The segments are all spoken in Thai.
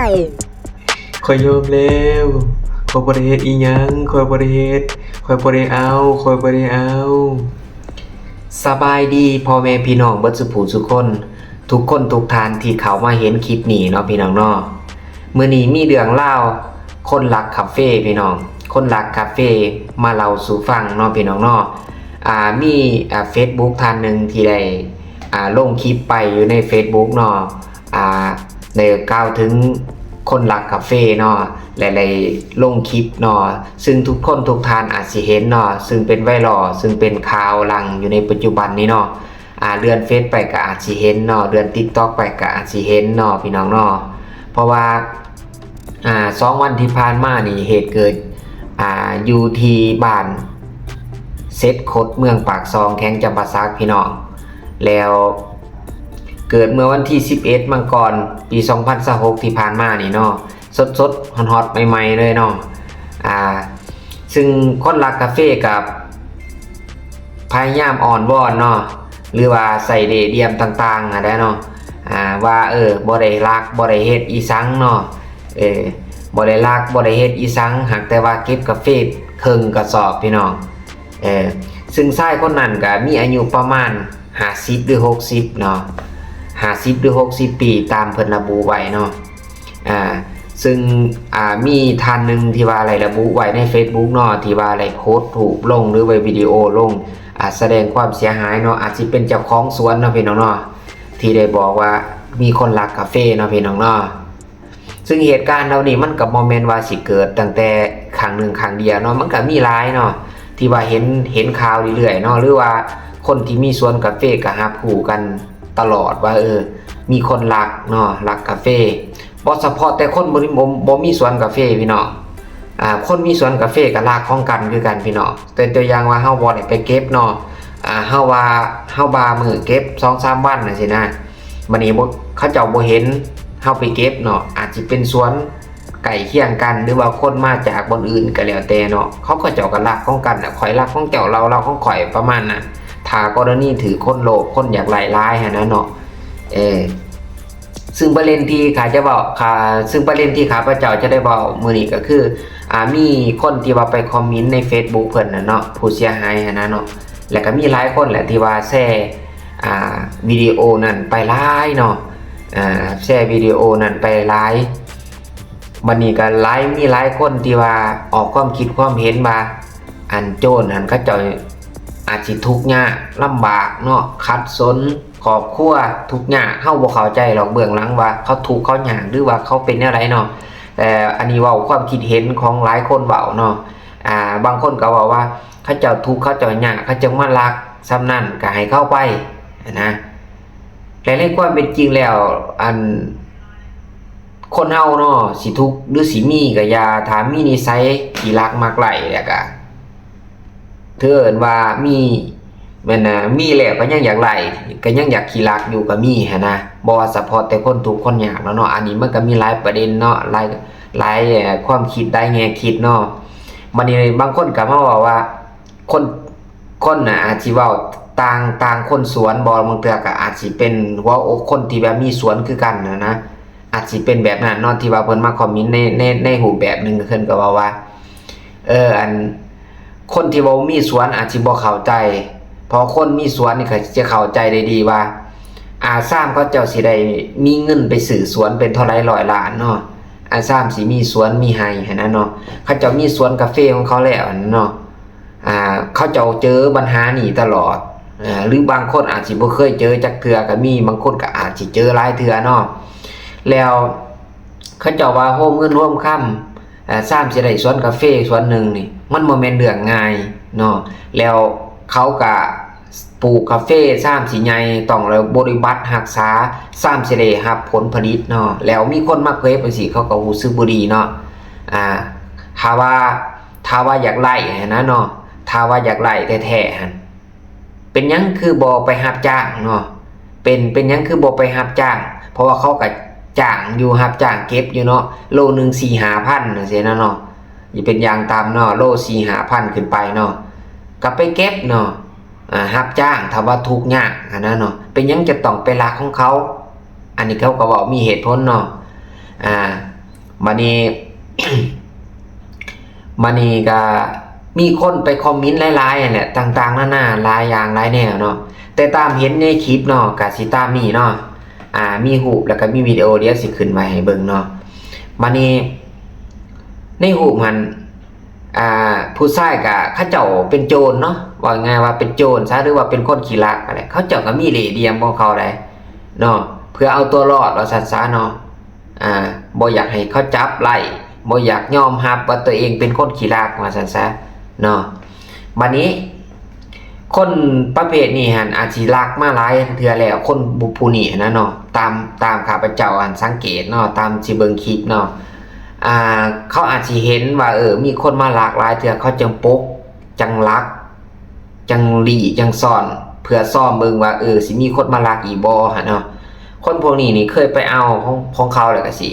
คอยยอมแล้วคอยบ่ได้เฮ็ดอีหยังคอยบ่ได้เฮ็ดคอยบ่ได้เอาคอยบ่ได้เอาสบายดีพ่อแม่พี่น้องเบิดสุผู้สุคนทุกคนทุกท่านที่เขามาเห็นคลิปนี้เนาะพี่น้องเนาะมื้อนี้มีเรื่องเล่าคนรักคาเฟ่พี่น้องคนรักคาเฟ่มาเล่าสู่ฟังเนาะพี่น้องเนาะมีFacebook ท่านหนึ่งที่ได้ลงคลิปไปอยู่ใน Facebook เนาะได้กล่าวถึงคนรักคาเฟ่เนาะหลายๆลงคลิปเนาะซึ่งทุกคนทุกท่านอาจสิเห็นเนาะซึ่งเป็นไวรัลซึ่งเป็นข่าวลังอยู่ในปัจจุบันนี้เนาะเดือนเฟซไปก็อาจสิเห็นเนาะเดือน TikTok ไปก็อาจสิเห็นเนาะพี่น้องเนาะเพราะว่า2 วันที่ผ่านมานี่เหตุเกิดอยู่ที่บ้านเซตคดเมืองปากซองแข้งจำปาสักพี่น้องแล้วเกิดเมื่อวันที่11มังกรปี2026ที่ผ่านมานี่เนาะสดๆฮอตๆใหม่ๆเลยเนาะซึ่งคนรักคาเฟ่กับพยายามอ่อนวอนเนาะหรือว่าใส่เดียมต่างๆได้เนาะว่าบ่ได้รักบ่ได้เฮ็ดอีสังเนาะบ่ได้รักบ่ได้เฮ็ดอีสังหากแต่ว่าเก็บกาแฟครึ่งกระสอบพี่น้องซึ่งชายคนนั้นก็มีอายุประมาณ50หรือ60เนาะ50หรือ60ปีตามเพิ่นระบุไว้เนาะซึ่งมีท่านหนึ่งที่ว่าอะไรระบุไว้ใน Facebook เนาะที่ว่าอะไรโพสต์ถูกลงหรือไว้วิดีโอลงแสดงความเสียหายเนาะอาจสิเป็นเจ้าของสวนเนาะพี่น้องเนาะที่ได้บอกว่ามีคนรักคาเฟ่เนาะพี่น้องเนาะซึ่งเหตุการณ์เหล่านี้มันก็บ่แม่นว่าสิเกิดตั้งแต่ครั้งหนึ่งครั้งเดียวเนาะมันก็มีหลายเนาะที่ว่าเห็นข่าวเรื่อยๆเนาะหรือว่าคนที่มีสวนกาแฟก็รับรู้กันตลอดว่ามีคนรักเนาะรักกาแฟบ่เฉพาะแต่คนบ่มีสวนกาแฟพี่น้องคนมีสวนกาแฟก็รักของกันคือกันพี่น้องแต่ตัวอย่างว่าเฮาบ่ได้ไปเก็บเนาะเฮาว่ามื้อเก็บ 2-3 วันน่ะสินะบัดนี้เขาเจ้าบ่เห็นเฮาไปเก็บเนาะอาจสิเป็นสวนไก่เคียงกันหรือว่าคนมาจากบนอื่นก็แล้วแต่เนาะเขาก็เจ้าก็รักของกันข่อยรักของเจ้าเราของข่อยประมาณนั้นถ้ากรณีถือคนโลภคนอยากหลายๆหั่นนะเนาะซึ่งประเด็นที่ข้าจะบอกซึ่งประเด็นที่ข้าพเจ้าจะได้บอกมื้อนี้ก็คือมีคนที่ว่าไปคอมเมนต์ใน Facebook เพิ่นน่ะเนาะผู้เสียหายหั่นนะเนาะแล้วก็มีหลายคนแหละที่ว่าแชร์วิดีโอนั้นไปหลายเนาะแชร์วิดีโอนั้นไปหลายบัดนี้ก็มีหลายคนที่ว่าออกความคิดความเห็นว่าอันโจรอันเขาเจ้าอาจสิทุกข์ยากลำบากเนาะขัดสนครอบครัวทุกข์ยากเฮาบ่เข้าใจหรอกเบื้องหลังว่าเขาทุกข์เขายากหรือว่าเขาเป็นอะไรเนาะแต่อันนี้เว้าความคิดเห็นของหลายคนเว้าเนาะบางคนก็เว้าว่าเขาเจ้าทุกข์เขาเจ้ายากเขาจึงมารักซ้ำนั้นก็ให้เข้าไปนะแต่ในความเป็นจริงแล้วอันคนเฮาเนาะสิทุกข์หรือสิมีก็อย่าถ้ามีนิสัยขี้รักมักไล่แล้วก็เถินว่ามีแม่นมีแล้วก็ยังอยากไล่ก็ยังอยากขี้รักอยู่ก็มีหั่นนะบ่ว่าเฉพาะแต่คนทุกข์คนยากแล้วเนาะอันนี้มันก็มีหลายประเด็นเนาะหลายความคิดได้แง่คิดเนาะบัดนี้บางคนก็มาบอกว่าคนน่ะอาจสิเว้าต่างคนสวนบ่บางเทื่อก็อาจสิเป็นว่าคนที่แบบมีสวนคือกันนะอาจสิเป็นแบบนั้นเนาะที่ว่าเพิ่นมาคอมเมนต์ในรูปแบบนึงเพิ่นก็ว่าอันคนที่บ่มีสวนอาจสิบ่เข้าใจเพราะคนมีสวนนี่ก็จะเข้าใจได้ดีว่าซ้ำเขาเจ้าสิได้มีเงินไปซื้อสวนเป็นเท่าไหร่ร้อยล้านเนาะซ้ำสิมีสวนมีไร่หั่นนะเนาะเขาเจ้ามีสวนกาแฟของเขาแล้วเนาะเขาเจ้าเจอปัญหานี้ตลอดหรือบางคนอาจสิบ่เคยเจอจักเทื่อก็มีบางคนก็อาจสิเจอหลายเทื่อเนาะแล้วเขาเจ้าว่าโฮมเงินร่วมค่ำซ้ำสิได้สวนกาแฟสวนหนึ่งนี่มันบ่แม่นเรื่องง่ายเนาะแล้วเขาก็ปลูกกาแฟซ้ำสิใหญ่ต้องแล้วบริบัติรักษาซ้ำสิได้รับผลผลิตเนาะแล้วมีคนมาเกรฟจังซี่เขาก็รู้สึกบ่ดีเนาะถ้าว่าอยากไล่นะเนาะถ้าว่าอยากไล่แท้ๆหั่นเป็นหยังคือบ่ไปรับจ้างเนาะเป็นหยังคือบ่ไปรับจ้างเพราะว่าเขาก็จ้างอยู่รับจ้างเก็บอยู่เนาะโลนึง 4-5,000 จังซี่นะเนาะนี่เป็นอย่างตามเนาะโล 4-5,000 ขึ้นไปเนาะก็ไปเก็บเนาะรับจ้างถ้าว่าทุกข์ยากอันนั้นเนาะเป็นหยังจะต้องไปรักของเขาอันนี้เขาก็บอกมีเหตุผลเนาะ บัดนี้ บัดนี้ก็มีคนไปคอมเมนต์หลายๆนั่นแหละต่างๆนานาหลายอย่างหลายแนวเนาะแต่ตามเห็นในคลิปเนาะก็สิตามนี่เนาะมีรูปแล้วก็มีวิดีโอเดี๋ยวสิขึ้นไว้ให้เบิ่งเนาะบัดนี้ในรูปมันผู้ชายก็เขาเจ้าเป็นโจรเนาะว่าไงว่าเป็นโจรซะหรือว่าเป็นคนขี้ลักอะไรเขาเจ้าก็มีเหล่เหลี่ยมของเขาได้เนาะเพื่อเอาตัวรอดว่าซั่นซะเนาะบ่อยากให้เขาจับไล่บ่อยากยอมรับว่าตัวเองเป็นคนขี้ลักว่าซั่นซะเนาะบัดนี้คนประเภทนี้หั่นอาจสิลักมาหลายเทื่อแล้วคนผู้นี้นะเนาะตามข้าพเจ้าสังเกตเนาะตามสิเบิ่งคลิปเนาะเขาอาจสิเห็นว่ามีคนมาลักหลายเทื่อเขาจังปกจังลักจังหลีจังซ่อนเพื่อซ่อมเบิ่งว่าสิมีคนมาลักอีกบ่หั่นเนาะคนพวกนี้นี่เคยไปเอาของเขาแล้วก็สิ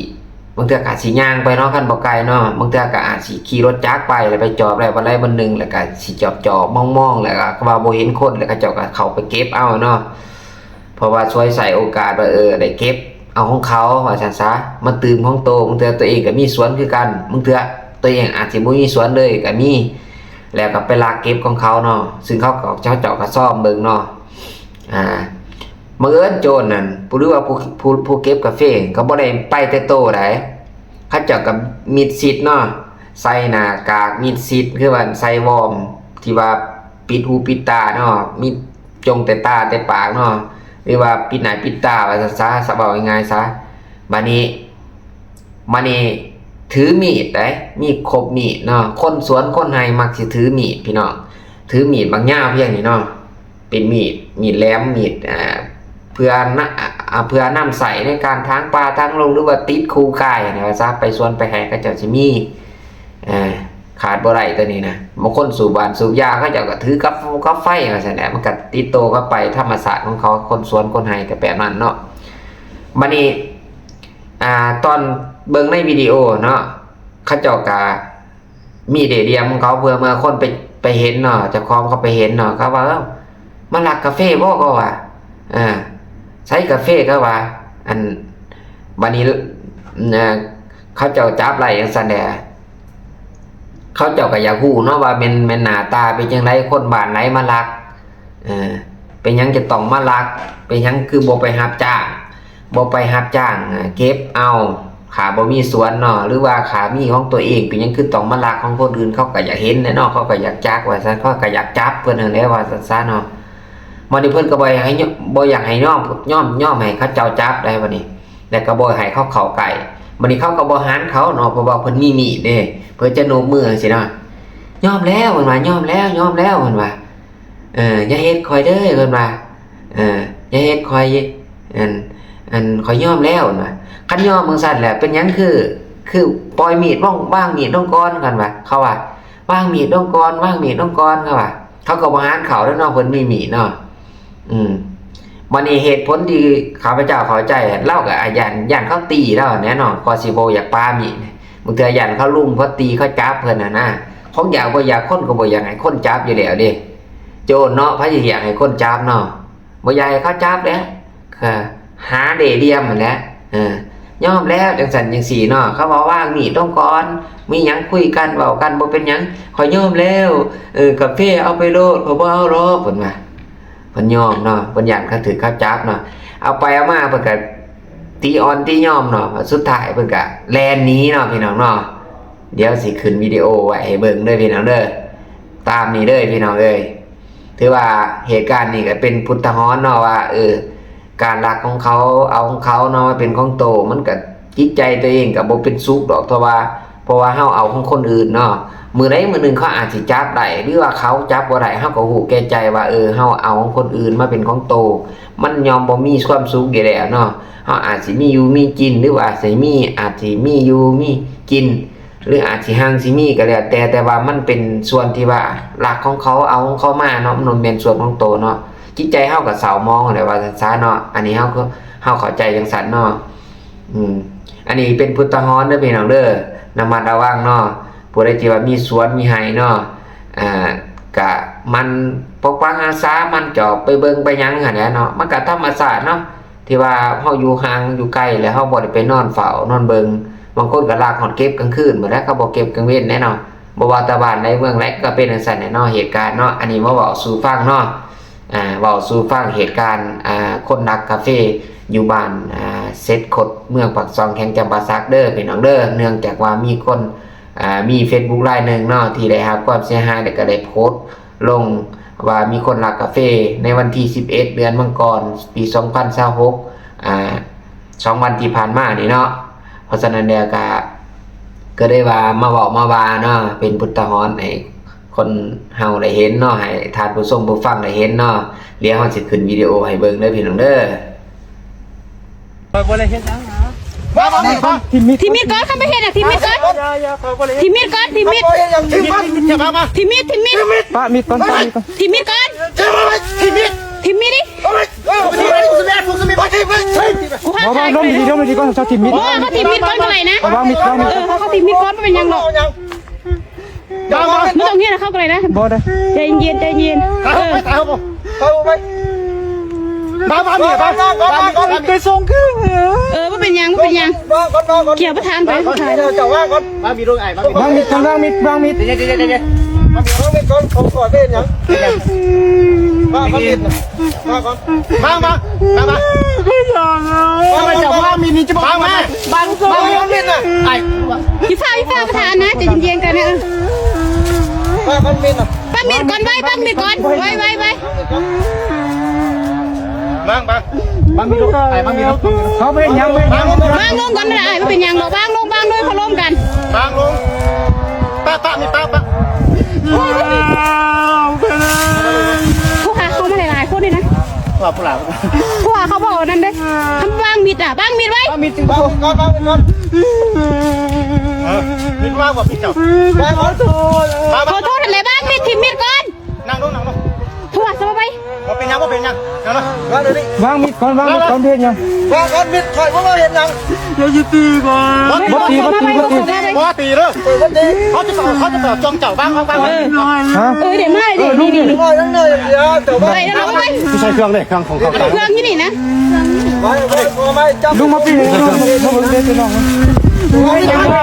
บางเทื่อก็อาจสิย่างไปเนาะคันบ่ไกลเนาะบางเทื่อก็อาจสิขี่รถจักรไปแล้วไปจอบได้บ่ได้บ่นึงแล้วก็สิจอบมองๆแล้วก็ว่าบ่เห็นคนแล้วก็เจ้าก็เข้าไปเก็บเอาเนาะเพราะว่าช่วยใส่โอกาสว่าได้เก็บเอาของเขาว่าซั่นซะมาตื่มของโตบางเทื่อตัวเองก็มีสวนคือกันบางเทื่อตัวเองอาจสิบ่มีสวนเลยก็มีแล้วก็ไปลักเก็บของเขาเนาะซึ่งเขาก็เจ้าก็ซ่อมเบิ่งเนาะบังเอิญโจรนั่นหรือว่าผู้เก็บกาแฟก็บ่ได้ไปแต่โตได้เขาเจ้าก็มิดชิดเนาะใส่หน้ากากมิดชิดคือว่าใส่วอร์มที่ว่าปิดหูปิดตาเนาะมิดจงแต่ตาแต่ปากเนาะหรือว่าปิดหน้าปิดตาว่าซะสะเว้าง่ายๆซะบัดนี้ถือมีดได้มีครบมีดเนาะคนสวนคนไห้มักสิถือมีดพี่น้องถือมีดบางยาวเพียงนี้เนาะเป็นมีดแหลมมีดเพื่อนำใส่ในการทางป่าทางลงหรือว่าติดคูกายนะว่าซะไปสวนไปแห่ก็เจ้าสิมีขาดบ่ได้ตัวนี้นะบางคนสูบบ้านสูบยาเขาเจ้าก็ถือกับไฟว่าซั่นแหละมันก็ติดโตก็ไปธรรมศาสตร์ของเขาคนสวนคนไห้แต่แบบนั้นเนาะบัดนี้ตอนเบิ่งในวิดีโอเนาะเขาเจ้าก็มีเดียมของเขาเพื่อเมื่อคนไปเห็นเนาะเจ้าของเขาไปเห็นเนาะเขาว่ามาลักกาแฟบ่ก็ว่าใช้กาแฟก็ว่าบัดนี้เขาเจ้าจับไล่จังซั่นแหละเขาเจ้าก็อยากฮู้เนาะว่าเป็นหน้าตาเป็นจังไดคนบ้านไหนมาลักเป็นหยังจะต้องมาลักเป็นหยังคือบ่ไปรับจ้างเก็บเอาขาบ่มีสวนเนาะหรือว่าขามีของตัวเองเป็นหยังคือต้องมาลักของคนอื่นเขาก็อยากเห็นเนาะเขาก็อยากจักว่าซั่นเขาก็อยากจับเพิ่นนั่นแหละว่าซั่นเนาะมื้อนี้เพิ่นก็บ่อยากให้ย่อมให้เขาเจ้าจับได้บัดนี้แล้วก็บ่ให้เขาเข้าใกล้บัดนี้เขาก็บ่หันเขาเนาะเพราะว่าเพิ่นมีมีดเด้เพิ่นจะโน้มมือจังซี่เนาะยอมแล้วเพิ่นว่ายอมแล้วเพิ่นว่าอย่าเฮ็ดข่อยเด้อเพิ่นว่าอย่าเฮ็ดข่อยข่อยยอมแล้วเพิ่นว่าคันยอมจังซั่นแหละเป็นหยังคือปล่อยมีดวางมีดลงก่อนกันว่าเขาว่าวางมีดลงก่อนเขาว่าเขาก็บ่หันเขาแล้วเนาะเพิ่นมีมีดเนาะวันนี้เหตุผลที่ข้าพเจ้าเข้าใจเล่ากับย่านเขาตีแล้วแน่นอนก็สิบ่อยากปามีดบางเทื่อย่านเขาลุมเขาตีเขาจับเพิ่นนะของอยากบ่อยากคนก็บ่อยากให้คนจับอยู่แล้วเด้โจรเนาะพะสิอยากให้คนจับเนาะบ่อยากให้เขาจับแล้วหาเดเดียมนั่นแหละยอมแล้วจังซั่นจังซี่เนาะเขาบอกว่างมีดต้องก่อนมีหยังคุยกันเว้ากันบ่เป็นหยังขอยยอมแล้วกาแฟเอาไปโลดขอยบ่เอาหรอกเพิ่นว่าเพิ่นยอมเนาะเพิ่นย่านเขาถือเขาจับเนาะเอาไปเอามาเพิ่นก็ตีอ่อนตียอมเนาะสุดท้ายเพิ่นก็แล่นหนีเนาะพี่น้องเนาะเดี๋ยวสิขึ้นวิดีโอไว้ให้เบิ่งเด้อพี่น้องเด้อตามนี้เด้อพี่น้องเอ้ยถือว่าเหตุการณ์นี้ก็เป็นพุทธหรณ์เนาะว่าการรักของเขาเอาของเขาเนาะเป็นของโตมันก็จิตใจตัวเองก็บ่เป็นสุขดอกเพราะว่าเฮาเอาของคนอื่นเนาะมื้อใดมื้อนึงเขาอาจสิจับได้หรือว่าเขาจับบ่ได้เฮาก็ฮู้แก่ใจว่าเฮาเอาของคนอื่นมาเป็นของโตมันยอมบ่มีความสุขอยู่แล้วเนาะเฮาอาจสิมีอยู่มีกินหรือว่าอาจสิมีอยู่มีกินหรืออาจสิหังสิมีก็แล้วแต่ว่ามันเป็นส่วนที่ว่ารักของเขาเอาของเขามาเนาะมันเป็นส่วนของโตเนาะจิตใจเฮาก็เศร้ามองแหละว่าซั่นซะเนาะอันนี้เฮาเข้าใจจังซั่นเนาะอันนี้เป็นพุทธหรณ์เด้อพี่น้องเด้อระมัดระวังเนาะผู้ใดที่ว่ามีสวนมีไร่เนาะก็มันปกปักรักษามันจอบไปเบิ่งไปหยังหั่นแหละเนาะมันก็ธรรมชาติเนาะที่ว่าเฮาอยู่ห่างอยู่ไกลแล้วเฮาบ่ได้ไปนอนเฝ้านอนเบิ่ง บางคนก็ลากหอดเก็บกลางคืนบ่แล้วก็บ่เก็บกลางเว้นแน่นอนบ่ว่าแต่บ้านในเมืองแลก็เป็นจังซั่นแน่เนาะเหตุการณ์เนาะอันนี้มาเว้าสู่ฟังเนาะเว้าสู่ฟังเหตุการณ์คนรักกาแฟอยู่บ้านเซตคดเมืองปากซองแข่งจำปาสักเด้อพี่น้องเด้อเนื่องจากว่ามีคนมี Facebook รายหนึ่งเนาะที่ได้รับความเสียหายแล้วก็ได้โพสต์ลงว่ามีคนรักกาแฟในวันที่11เดือนมังกรปี2026 2 วันที่ผ่านมานี่เนาะเพราะฉะนั้นแล้วก็ได้ว่ามาบอกมาว่าเนาะเป็นพุทธหรณ์ให้คนเฮาได้เห็นเนาะให้ทานผู้ชมผู้ฟังได้เห็นเนาะเดี๋ยวเฮาสิขึ้นวิดีโอให้เบิ่งเด้อพี่น้องเด้อบ่ได้เฮ็ดหยังนะทีมิดก่อนเข้าไปเฮ็ดทีมิดก่อนทีมิดก่อนทีมิดทีมิดทีมิดป้ามีก่อนป้ามีก่อนทีมิดก่อนทีมิดดิบ่บ่ลมดีก่อนเจ้าทีมิดโอ้เขาทีมิดก่อนเท่าไหร่นะบ่มีก่อนเขาทีมิดก่อนเป็นยังหรอกไม่ต้องเงี้ยนะเข้ากันเลยนะบ่ได้ใจเย็นใจเย็นเข้าไปบ้ามีบ้าไปส่งคือว่าเป็นยังเกี่ยวประธานไปประธานเจ้าว่าก่อนบ้ามีโรคไอ้บ้ามีทางบ้ามีเดี๋ยวบ้ามีก่อนเขาขอเป็นยังบ้ามีมาจะว่ามีนี่จะบ้ามาบ้ามีน่ะไอ้พี่ฟ้าประธานนะใจเย็นกันนะบ้ามีน่ะบ้ามีก่อนไว้บ้ามีก่อนไว้บางมีลูกไอ้บางมีลูกเขาเป็นยังบางลงก่อนได้ไม่เป็นยังหรอกบางลงด้วยเขาล้มกันบางลงป้ามีป้าผู้หาเขาไม่หลายคนเลยนะผู้หาเขาบอกนั่นเด้ทำบางมิดบางมิดไว้มิดจริงก่อนมิดว่าว่ามิดเจ้าขอโทษอะไรบ้างมิดทีมิดก่อนนั่งลงผู้หาสบายไปเป็นยังวางมิดก่อนเพียงยังวางก่อนมิดถอยว่าเห็นยังอย่าตีก่อนบ่ตีเลยเขาจะต่อจองเจ้าบ้างเดี๋ยวไม่นี่นั่งเลยเดี๋ยวเจ้าบ้างใช้เครื่องเลยเครื่องของเขาเครื่องที่นี่นะลุงมาปีนี่ลุงเล่นน้อง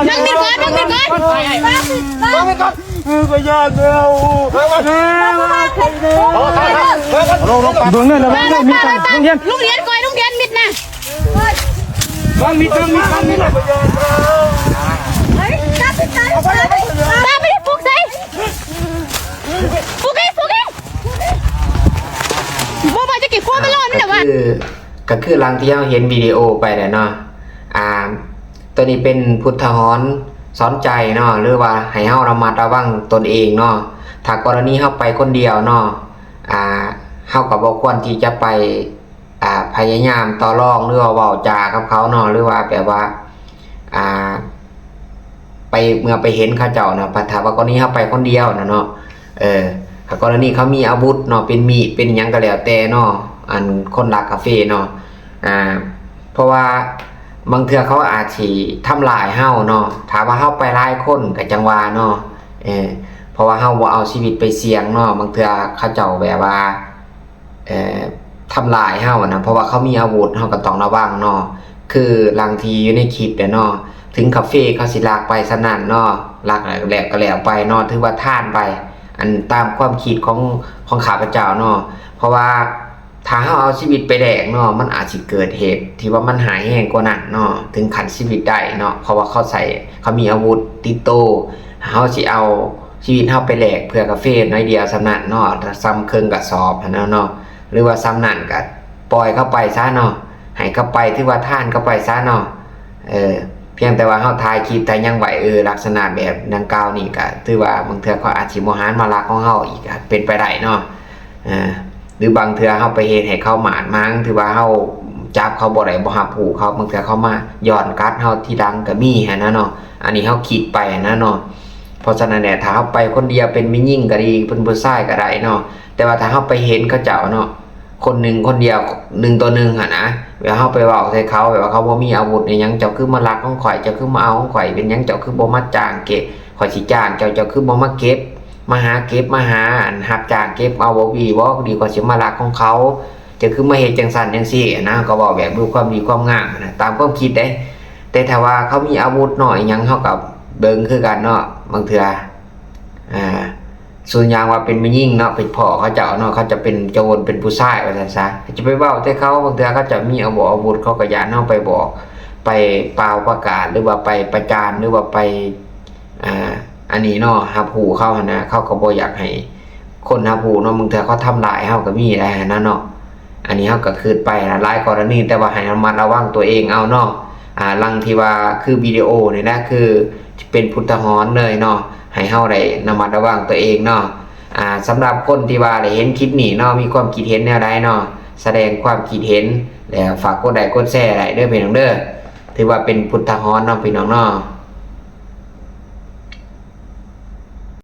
นั่งมิดก่อนก็ยากแล้วเบื้องนี่แล้วมีกันลุงเรียนก่อยลุงเรียนมิดนะบางมิดตาไม่ได้ฟุกใส่ฟุกบ่มาจะเก็บขั้วไม่รอดนี่แหละวะก็คือหลังที่เราเห็นวิดีโอไปแล้วเนาะตัวนี้เป็นพุทธหรณ์สอนใจเนาะหรือว่าให้เฮาระมัดระวังตนเองเนาะถ้ากรณีเฮาไปคนเดียวเนาะเฮาก็บ่ควรที่จะไปพยายามต่อรองหรือว่าเว้าจากับเขาเนาะหรือว่าแบบว่าไปเมื่อไปเห็นเขาเจ้าเนาะถ้าว่ากรณีเฮาไปคนเดียวเนาะถ้ากรณีเขามีอาวุธเนาะเป็นมีดเป็นหยังก็แล้วแต่เนาะอันคนรักกาแฟเนาะเพราะว่าบางเทื่อเขาอาจสิทำลายเฮาเนาะถ้าว่าเฮาไปหลายคนก็จังว่าเนาะเพราะว่าเฮาบ่เอาชีวิตไปเสี่ยงเนาะบางเทื่อเขาเจ้าแบบว่าทำลายเฮานะเพราะว่าเขามีอาวุธเฮาก็ต้องระวังเนาะคือบางทีอยู่ในคลิปเนาะถึงคาเฟ่เขาสิลากไปสนั่นเนาะลากแล้วก็แล้วไปเนาะถือว่าท่านไปอันตามความคิดของข้าพเจ้าเนาะเพราะว่าถ้าเฮาเอาชีวิตไปแลกเนาะมันอาจสิเกิดเหตุที่ว่ามันหายแห้งกว่านั้นเนาะถึงขั้นชีวิตได้เนาะเพราะว่าเขามีอาวุธติดโตเฮาสิเอาชีวิตเฮาไปแลกเพื่อกาแฟน้อยเดียวสำนักเนาะซ้ำเครื่องกระสอบเนาะหรือว่าซ้ำนั่นก็ปล่อยเข้าไปซะเนาะให้เข้าไปที่ว่าท่านเข้าไปซะเนาะเพียงแต่ว่าเฮาถ่ายคลิปแต่ยังไหวลักษณะแบบดังกล่าวนี่ก็ถือว่าบางเทื่อเขาอาจสิบ่หารมาลักของเฮาอีกเป็นไปได้เนาะหรือบางเทื่อเฮาไปเฮ็ดให้เขาหมาดมั้งถือว่าเฮาจับเขาบ่ได้บ่รับผู้เขาบางเทื่อเขามาย้อนกัดเฮาที่ดังก็มีหั่นนะเนาะอันนี้เฮาคิดไปนะเนาะเพราะฉะนั้นเนี่ยถ้าเฮาไปคนเดียวเป็นมิยิ่งก็ดีเป็นผู้ชายก็ได้เนาะแต่ว่าถ้าเฮาไปเห็นเขาเจ้าเนาะคนหนึ่งคนเดียว1 ต่อ 1หั่นนะเวลาเฮาไปเว้าใส่เขาแบบว่าเขาบ่มีอาวุธอีหยังเจ้าคือมาลักของข่อยเจ้าคือมาเอาของข่อยเป็นหยังเจ้าคือบ่มาจ้างเก็บข่อยสิจ้างเจ้าคือบ่มาเก็บมาหาเก็บมาหาหับจ้างเก็บเอาบ่ดีกว่าสิมาลักของเขาจะคือมาเฮ็ดจังซั่นจังซี่นะก็บอกแบบดูความดีความงามนะตามความคิดเด้ แต่ถ้าว่าเขามีอาวุธหน่อยยังเท่ากับเบิงคือกันเนาะบางเถื่อส่วนอย่างว่าเป็นผู้หญิงเนาะเป็นพ่อเขาเจ้าเนาะเขาจะเป็นโจรเป็นผู้ชายว่าซั่นซะจะไปเว้าแต่เขาบางเถื่อเขาจะมีอาวุธเขาก็ย่านเฮาไปบอกไปเป่าประกาศหรือว่าไปประจานหรือว่าไปอันนี้เนาะรับหูเขานะเขาก็บ่อยากให้คนรับหูเนาะบางเถื่อเขาทำลายเฮาก็มีได้นะเนาะอันนี้เฮาก็คืนไปนะหลายกรณีแต่ว่าให้ระมัดระวังตัวเองเอาเนาะลังที่ว่าคือวิดีโอนี่นะคือเป็นพุทธหรณ์เลยเนาะให้เฮาได้ระมัดระวังตัวเองเนาะสำหรับคนที่ว่าได้เห็นคลิปนี้เนาะมีความคิดเห็นแนวใดเนาะแสดงความคิดเห็นแล้วฝากกดไลค์กดแชร์ได้เด้อพี่น้องเด้อถือว่าเป็นพุทธหรณ์เนาะพี่น้องเนาะ